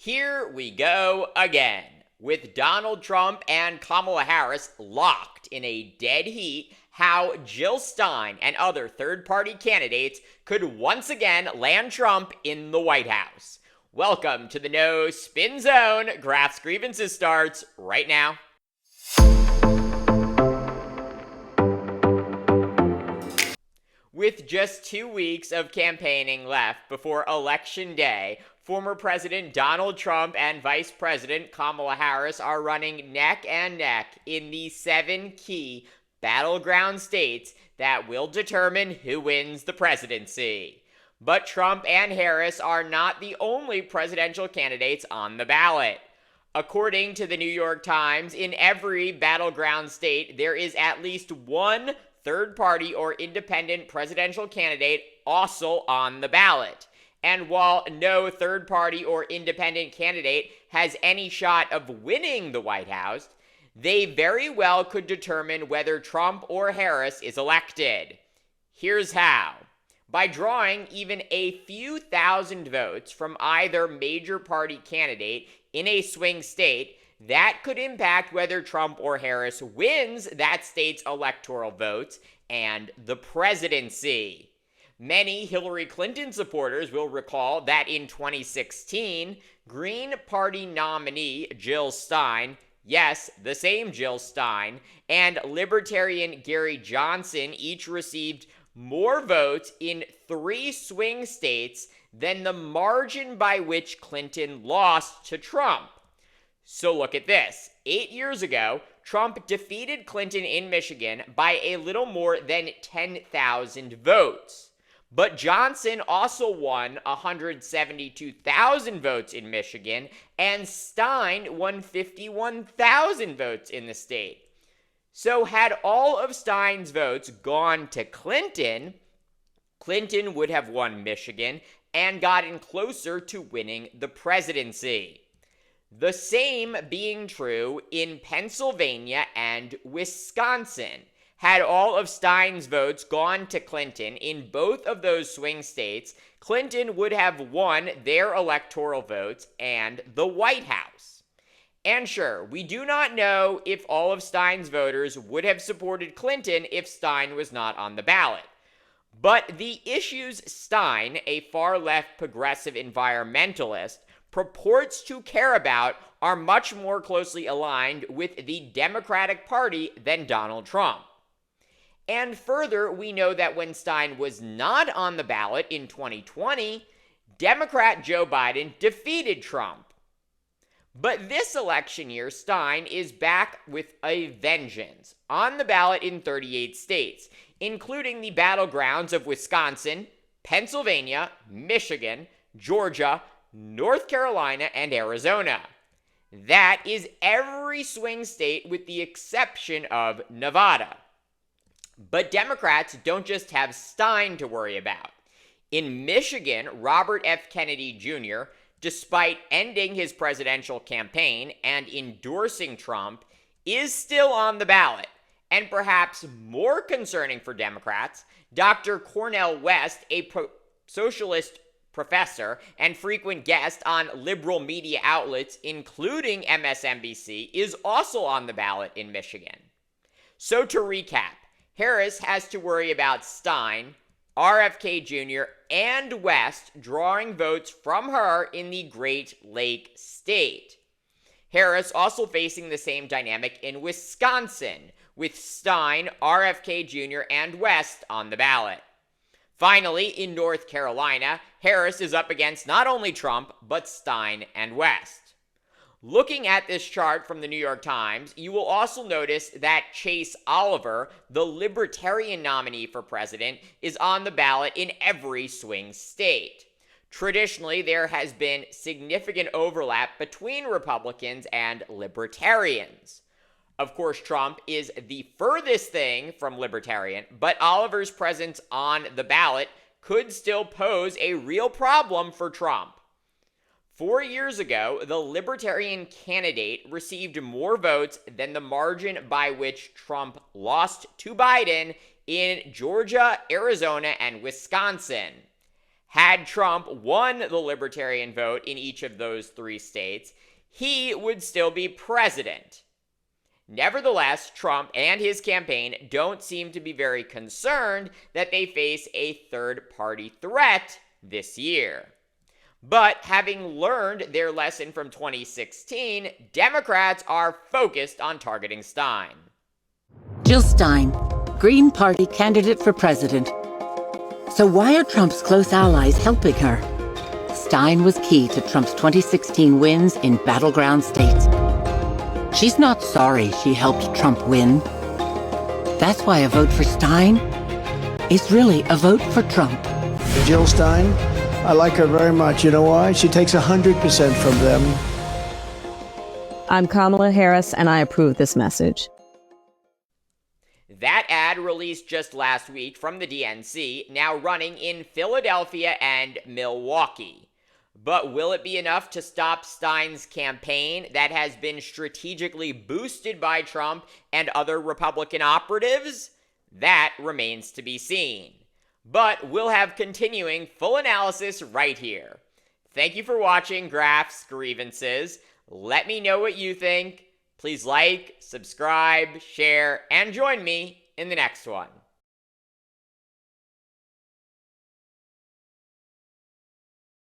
Here we go again, with Donald Trump and Kamala Harris locked in a dead heat. How Jill Stein and other third-party candidates could once again land Trump in the White House. Welcome to the No Spin Zone. Graphs Grievances starts right now. With just 2 weeks of campaigning left before Election Day, former President Donald Trump and Vice President Kamala Harris are running neck and neck in the 7 key battleground states that will determine who wins the presidency. But Trump and Harris are not the only presidential candidates on the ballot. According to the New York Times, in every battleground state, there is at least one third-party or independent presidential candidate also on the ballot. And while no third-party or independent candidate has any shot of winning the White House, they very well could determine whether Trump or Harris is elected. Here's how. By drawing even a few thousand votes from either major party candidate in a swing state, that could impact whether Trump or Harris wins that state's electoral votes and the presidency. Many Hillary Clinton supporters will recall that in 2016, Green Party nominee Jill Stein, yes, the same Jill Stein, and Libertarian Gary Johnson each received more votes in 3 swing states than the margin by which Clinton lost to Trump. So look at this. 8 years ago, Trump defeated Clinton in Michigan by a little more than 10,000 votes. But Johnson also won 172,000 votes in Michigan, and Stein won 51,000 votes in the state. So had all of Stein's votes gone to Clinton, Clinton would have won Michigan and gotten closer to winning the presidency. The same being true in Pennsylvania and Wisconsin. Had all of Stein's votes gone to Clinton in both of those swing states, Clinton would have won their electoral votes and the White House. And sure, we do not know if all of Stein's voters would have supported Clinton if Stein was not on the ballot. But the issues Stein, a far-left progressive environmentalist, purports to care about are much more closely aligned with the Democratic Party than Donald Trump. And further, we know that when Stein was not on the ballot in 2020, Democrat Joe Biden defeated Trump. But this election year, Stein is back with a vengeance, on the ballot in 38 states, including the battlegrounds of Wisconsin, Pennsylvania, Michigan, Georgia, North Carolina, and Arizona. That is every swing state with the exception of Nevada. But Democrats don't just have Stein to worry about. In Michigan, Robert F. Kennedy Jr., despite ending his presidential campaign and endorsing Trump, is still on the ballot. And perhaps more concerning for Democrats, Dr. Cornel West, a socialist professor and frequent guest on liberal media outlets, including MSNBC, is also on the ballot in Michigan. So to recap, Harris has to worry about Stein, RFK Jr., and West drawing votes from her in the Great Lake state. Harris also facing the same dynamic in Wisconsin, with Stein, RFK Jr., and West on the ballot. Finally, in North Carolina, Harris is up against not only Trump, but Stein and West. Looking at this chart from the New York Times, you will also notice that Chase Oliver, the Libertarian nominee for president, is on the ballot in every swing state. Traditionally, there has been significant overlap between Republicans and Libertarians. Of course, Trump is the furthest thing from Libertarian, but Oliver's presence on the ballot could still pose a real problem for Trump. 4 years ago, the Libertarian candidate received more votes than the margin by which Trump lost to Biden in Georgia, Arizona, and Wisconsin. Had Trump won the libertarian vote in each of those 3 states, he would still be president. Nevertheless, Trump and his campaign don't seem to be very concerned that they face a third-party threat this year. But having learned their lesson from 2016, Democrats are focused on targeting Stein. Jill Stein, Green Party candidate for president. So why are Trump's close allies helping her? Stein was key to Trump's 2016 wins in battleground states. She's not sorry she helped Trump win. That's why a vote for Stein is really a vote for Trump. Jill Stein, I like her very much. You know why? She takes 100% from them. I'm Kamala Harris, and I approve this message. That ad released just last week from the DNC, now running in Philadelphia and Milwaukee. But will it be enough to stop Stein's campaign that has been strategically boosted by Trump and other Republican operatives? That remains to be seen. But we'll have continuing full analysis right here. Thank you for watching Graph's Grievances. Let me know what you think. Please like, subscribe, share, and join me in the next one.